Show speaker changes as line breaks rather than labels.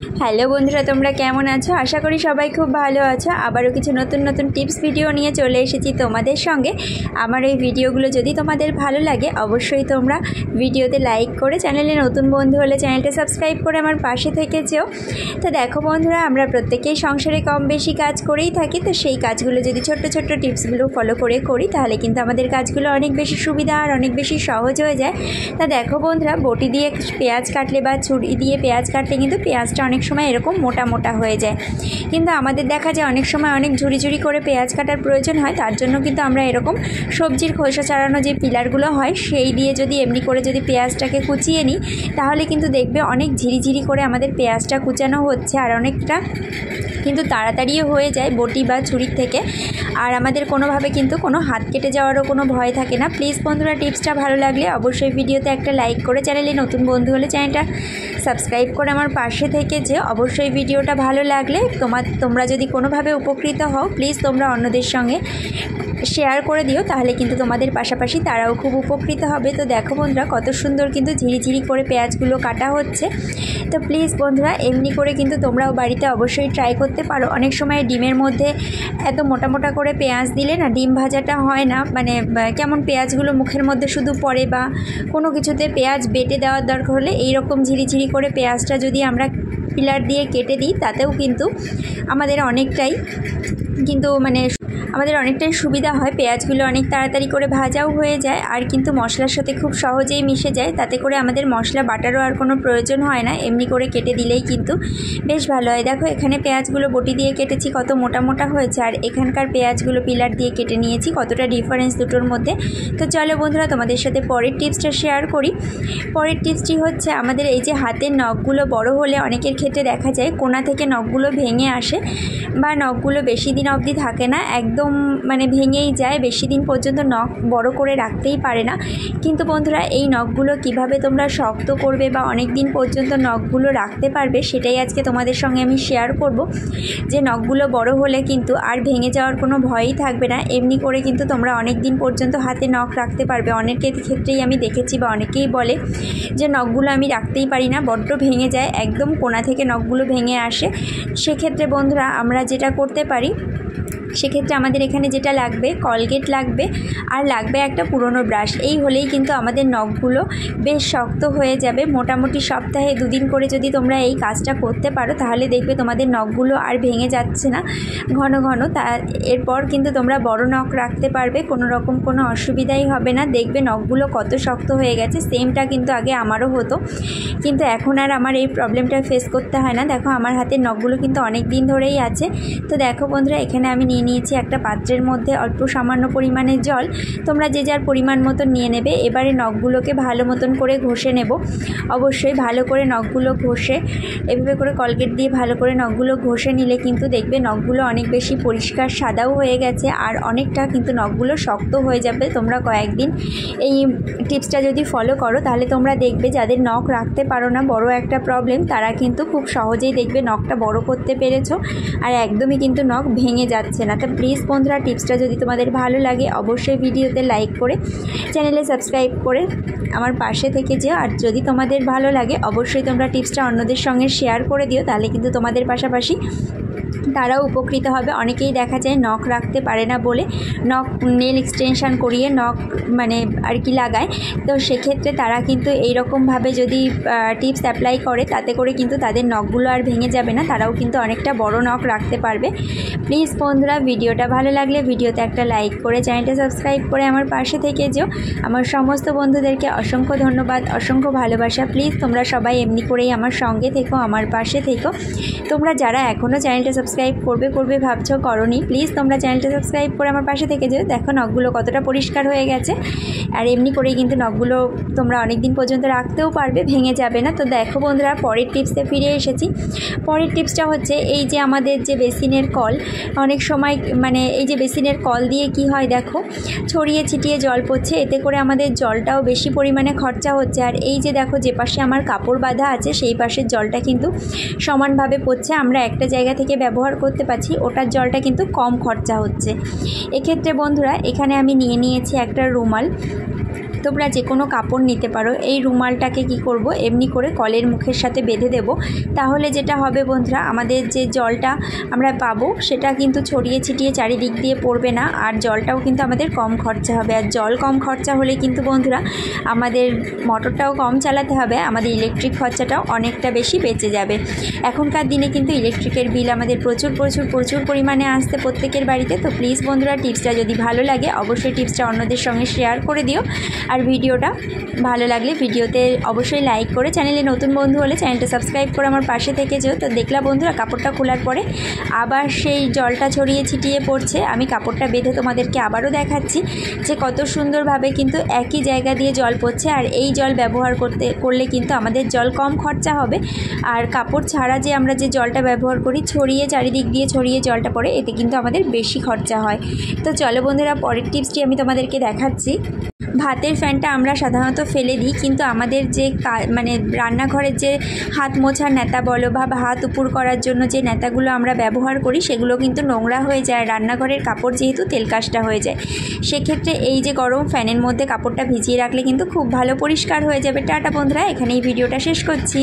Hello বন্ধুরা, তোমরা কেমন আছো? আশা করি সবাই খুব ভালো আছো। আবারও কিছু নতুন নতুন টিপস ভিডিও নিয়ে চলে এসেছি তোমাদের সঙ্গে। আমার এই ভিডিওগুলো যদি তোমাদের ভালো লাগে অবশ্যই তোমরা ভিডিওতে লাইক করে, চ্যানেলে নতুন বন্ধু হলে চ্যানেলটা সাবস্ক্রাইব করে আমার পাশে থেকেছো। তো দেখো বন্ধুরা, আমরা প্রত্যেকেই সংসারে কম বেশি কাজ করেই থাকি। তো সেই কাজগুলো যদি ছোট্ট ছোট্ট টিপসগুলো ফলো করে করি তাহলে কিন্তু আমাদের কাজগুলো অনেক বেশি সুবিধা আর অনেক বেশি সহজ হয়ে যায়। তা দেখো বন্ধুরা, বটি দিয়ে পেঁয়াজ কাটলে বা ছুরি দিয়ে পেঁয়াজ কাটলে কিন্তু পেঁয়াজটা অনেক সময় এরকম মোটা মোটা হয়ে যায়, কিন্তু আমাদের দেখা যায় অনেক সময় অনেক ঝুরি ঝুরি করে পেঁয়াজ কাটার প্রয়োজন হয়। তার জন্য কিন্তু আমরা এরকম সবজির খোসা ছাড়ানো যে পিলারগুলো হয় সেই দিয়ে যদি এমনি করে যদি পেঁয়াজটাকে কুচিয়ে নিই তাহলে কিন্তু দেখবে অনেক ঝিরিঝিরি করে আমাদের পেঁয়াজটা কুচানো হচ্ছে আর অনেকটা কিন্তু তাড়াতাড়িও হয়ে যায় বটি বা ছুরির থেকে। আর আমাদের কোনোভাবে কিন্তু কোনো হাত কেটে যাওয়ারও কোনো ভয় থাকে না। প্লিজ বন্ধুরা, টিপসটা ভালো লাগলে অবশ্যই ভিডিওতে একটা লাইক করে, চ্যানেলে নতুন বন্ধু হলে চ্যানেলটা সাবস্ক্রাইব করে আমার পাশে থেকে যে অবশ্যই ভিডিওটা ভালো লাগলে তোমরা যদি কোনোভাবে উপকৃত হও প্লিজ তোমরা অন্যদের সঙ্গে শেয়ার করে দিও, তাহলে কিন্তু তোমাদের পাশাপাশি তারাও খুব উপকৃত হবে। তো দেখো বন্ধুরা, কত সুন্দর কিন্তু ঝিরিঝিরি করে পেঁয়াজগুলো কাটা হচ্ছে। তো প্লিজ বন্ধুরা, এমনি করে কিন্তু তোমরাও বাড়িতে অবশ্যই ট্রাই করতে পারো। অনেক সময় ডিমের মধ্যে এত মোটা মোটা করে পেঁয়াজ দিলে না ডিম ভাজাটা হয় না, মানে কেমন পেঁয়াজগুলো মুখের মধ্যে শুধু পড়ে, বা কোনো কিছুতে পেঁয়াজ বেটে দেওয়ার দরকার হলে এইরকম ঝিরিঝিরি করে পেঁয়াজটা যদি আমরা পিলার দিয়ে কেটে দিই তাতেও কিন্তু আমাদের অনেকটাই সুবিধা হয়। পেঁয়াজগুলো অনেক তাড়াতাড়ি করে ভাজাও হয়ে যায় আর কিন্তু মশলার সাথে খুব সহজেই মিশে যায়। তাতে করে আমাদের মশলা বাটারও আর কোনো প্রয়োজন হয় না, এমনি করে কেটে দিলেই কিন্তু বেশ ভালো হয়। দেখো এখানে পেঁয়াজগুলো বটি দিয়ে কেটেছি, কত মোটা মোটা হয়েছে, আর এখানকার পেঁয়াজগুলো পিলার দিয়ে কেটে নিয়েছি, কতটা ডিফারেন্স দুটোর মধ্যে। তো চলো বন্ধুরা, তোমাদের সাথে পরের টিপসটা শেয়ার করি। পরের টিপসটি হচ্ছে, আমাদের এই যে হাতের নখগুলো বড় হলে অনেকের ক্ষেত্রে দেখা যায় কোণা থেকে নখগুলো ভেঙে আসে বা নখগুলো বেশি দিন অবধি থাকে না, একদম ভেঙেই যায়, বেশি দিন পর্যন্ত নখ বড় করে রাখতেই পারে না। কিন্তু বন্ধুরা, এই নখগুলো কিভাবে তোমরা শক্ত করবে বা অনেক দিন পর্যন্ত নখগুলো রাখতে পারবে সেটাই আজকে তোমাদের সঙ্গে আমি শেয়ার করব। যে নখগুলো বড় হলে কিন্তু আর ভেঙে যাওয়ার কোনো ভয়ই থাকবে না, এমনি করে কিন্তু তোমরা অনেক দিন পর্যন্ত হাতে নখ রাখতে পারবে। অনেকের ক্ষেত্রেই আমি দেখেছি বা অনেকেই বলে যে নখগুলো আমি রাখতেই পারি না, বড্ড ভেঙে যায়, একদম কোণা থেকে নখগুলো ভেঙে আসে। সেক্ষেত্রে বন্ধুরা, আমরা যেটা করতে পারি, সেক্ষেত্রে আমাদের এখানে যেটা লাগবে, কলগেট লাগবে আর লাগবে একটা পুরনো ব্রাশ। এই হলেই কিন্তু আমাদের নখগুলো বেশ শক্ত হয়ে যাবে। মোটামুটি সপ্তাহে 2 দিন করে যদি তোমরা এই কাজটা করতে পারো তাহলে দেখবে তোমাদের নখগুলো আর ভেঙে যাচ্ছে না ঘন ঘন। এরপর কিন্তু তোমরা বড় নখ রাখতে পারবে, কোনো রকম কোনো অসুবিধাই হবে না। দেখবে নখগুলো কত শক্ত হয়ে গেছে। সেমটা কিন্তু আগে আমারও হতো, কিন্তু এখন আর আমার এই প্রবলেমটা ফেস করতে হয় না। দেখো আমার হাতের নখগুলো কিন্তু অনেক দিন ধরেই আছে। তো দেখো বন্ধুরা, এখানে আমি নিয়েছি একটা পাত্রের মধ্যে অল্প সামান্য পরিমাণে জল। তোমরা যে যার পরিমাণ মতন নিয়ে নেবে। এবারে নখগুলোকে ভালো মতন করে ঘষে নেব। অবশ্যই ভালো করে নখগুলো ঘষে, এভাবে করে কলগেট দিয়ে ভালো করে নখগুলো ঘষে নিলে কিন্তু দেখবে নখগুলো অনেক বেশি পরিষ্কার সাদাও হয়ে গেছে আর অনেকটা কিন্তু নখগুলো শক্ত হয়ে যাবে। তোমরা কয়েকদিন এই টিপসটা যদি ফলো করো তাহলে তোমরা দেখবে যাদের নখ রাখতে পারো না, বড় একটা প্রবলেম, তারা কিন্তু খুব সহজেই দেখবে নখটা বড় করতে পেরেছো আর একদমই কিন্তু নখ ভেঙে যাচ্ছে না। তো প্লিজ বন্ধুরা, টিপসটা যদি তোমাদের ভালো লাগে অবশ্যই ভিডিওতে লাইক করে, চ্যানেলে সাবস্ক্রাইব করে আমার পাশে থেকে যেও। আর যদি তোমাদের ভালো লাগে অবশ্যই তোমরা টিপসটা অন্যদের সঙ্গে শেয়ার করে দিও, তাহলে কিন্তু তোমাদের পাশাপাশি তারাও উপকৃত হবে। অনেকেই দেখা যায় নখ রাখতে পারে না বলে নখ নেল এক্সটেনশান করিয়ে নখ আর কি লাগায়। তো সেক্ষেত্রে তারা কিন্তু এইরকমভাবে যদি টিপস অ্যাপ্লাই করে তাতে করে কিন্তু তাদের নখগুলো আর ভেঙে যাবে না, তারাও কিন্তু অনেকটা বড় নখ রাখতে পারবে। প্লিজ বন্ধুরা, ভিডিওটা ভালো লাগলে ভিডিওতে একটা লাইক করে, চ্যানেলটা সাবস্ক্রাইব করে আমার পাশে থেকে যেও। আমার সমস্ত বন্ধুদেরকে অসংখ্য ধন্যবাদ, অসংখ্য ভালোবাসা। প্লিজ তোমরা সবাই এমনি করেই আমার সঙ্গে থেকো, আমার পাশে থেকো। তোমরা যারা এখনও চ্যানেলটা সাবস্ক্রাইব করবে ভাবছো করনি, প্লিজ তোমরা চ্যানেলটা সাবস্ক্রাইব করে আমার পাশে থেকে যেও। দেখো নখগুলো কতটা পরিষ্কার হয়ে গেছে আর এমনি করেই কিন্তু নখগুলো তোমরা অনেক দিন পর্যন্ত রাখতেও পারবে, ভেঙে যাবে না। তো দেখো বন্ধুরা, পরের টিপসে ফিরে এসেছি। পরের টিপসটা হচ্ছে, এই যে আমাদের যে বেসিনের কল, অনেক সময় এই যে বেসিনের কল দিয়ে কি হয় দেখো, ছড়িয়ে ছিটিয়ে জল পড়ছে, এতে করে আমাদের জলটাও বেশি পরিমাণে খরচা হচ্ছে। আর এই যে দেখো, যে পাশে আমার কাপড় বাঁধা আছে সেই পাশের জলটা কিন্তু সমানভাবে পড়ছে। আমরা একটা জায়গা থেকে ব্যবহার করতে পারছি, ওটার জলটা কিন্তু কম খরচা হচ্ছে। এক্ষেত্রে বন্ধুরা, এখানে আমি নিয়েছি একটা রুমাল। তো তোমরা যে কোনো কাপড় নিতে পারো। এই রুমালটাকে কি করব, এমনি করে কলের মুখের সাথে বেঁধে দেব। তাহলে যেটা হবে বন্ধুরা, আমাদের যে জলটা আমরা পাবো সেটা কিন্তু ছড়িয়ে ছিটিয়ে চারিদিক দিয়ে পড়বে না, আর জলটাও কিন্তু আমাদের কম খরচা হবে। আর জল কম খরচা হলে কিন্তু বন্ধুরা আমাদের মোটরটাও কম চালাতে হবে, আমাদের ইলেকট্রিক খরচাটাও অনেকটা বেশি বেঁচে যাবে। এখনকার দিনে কিন্তু ইলেকট্রিকের বিল আমাদের প্রচুর পরিমাণে আসতে প্রত্যেকের বাড়িতে। তো প্লিজ বন্ধুরা, টিপসটা যদি ভালো লাগে অবশ্যই টিপসটা অন্যদের সঙ্গে শেয়ার করে দিও। আর ভিডিওটা ভালো লাগলে ভিডিওতে অবশ্যই লাইক করে, চ্যানেলে নতুন বন্ধু হলে চ্যানেলটা সাবস্ক্রাইব করে আমার পাশে থেকে যেও। তো দেখলা বন্ধুরা, কাপড়টা খোলার পরে আবার সেই জলটা ছড়িয়ে ছিটিয়ে পড়ছে। আমি কাপড়টা বেঁধে তোমাদেরকে আবারও দেখাচ্ছি যে কত সুন্দরভাবে কিন্তু একই জায়গা দিয়ে জল পড়ছে। আর এই জল ব্যবহার করলে কিন্তু আমাদের জল কম খরচা হবে। আর কাপড় ছাড়া যে আমরা যে জলটা ব্যবহার করি, চারিদিক দিয়ে ছড়িয়ে জলটা পড়ে, এতে কিন্তু আমাদের বেশি খরচা হয়। তো চলো বন্ধুরা, পরের টিপসটি আমি তোমাদেরকে দেখাচ্ছি। ভাতের ফ্যানটা আমরা সাধারণত ফেলে দিই, কিন্তু আমাদের যে মানে রান্নাঘরের যে হাত মোছার নেতা বলো বা হাত উপুর করার জন্য যে নেতাগুলো আমরা ব্যবহার করি, সেগুলো কিন্তু নোংরা হয়ে যায়। রান্নাঘরের কাপড় যেহেতু তেলকাশটা হয়ে যায়, সেক্ষেত্রে এই যে গরম ফ্যানের মধ্যে কাপড়টা ভিজিয়ে রাখলে কিন্তু খুব ভালো পরিষ্কার হয়ে যাবে। টাটা বন্ধুরা, এখানেই ভিডিওটা শেষ করছি।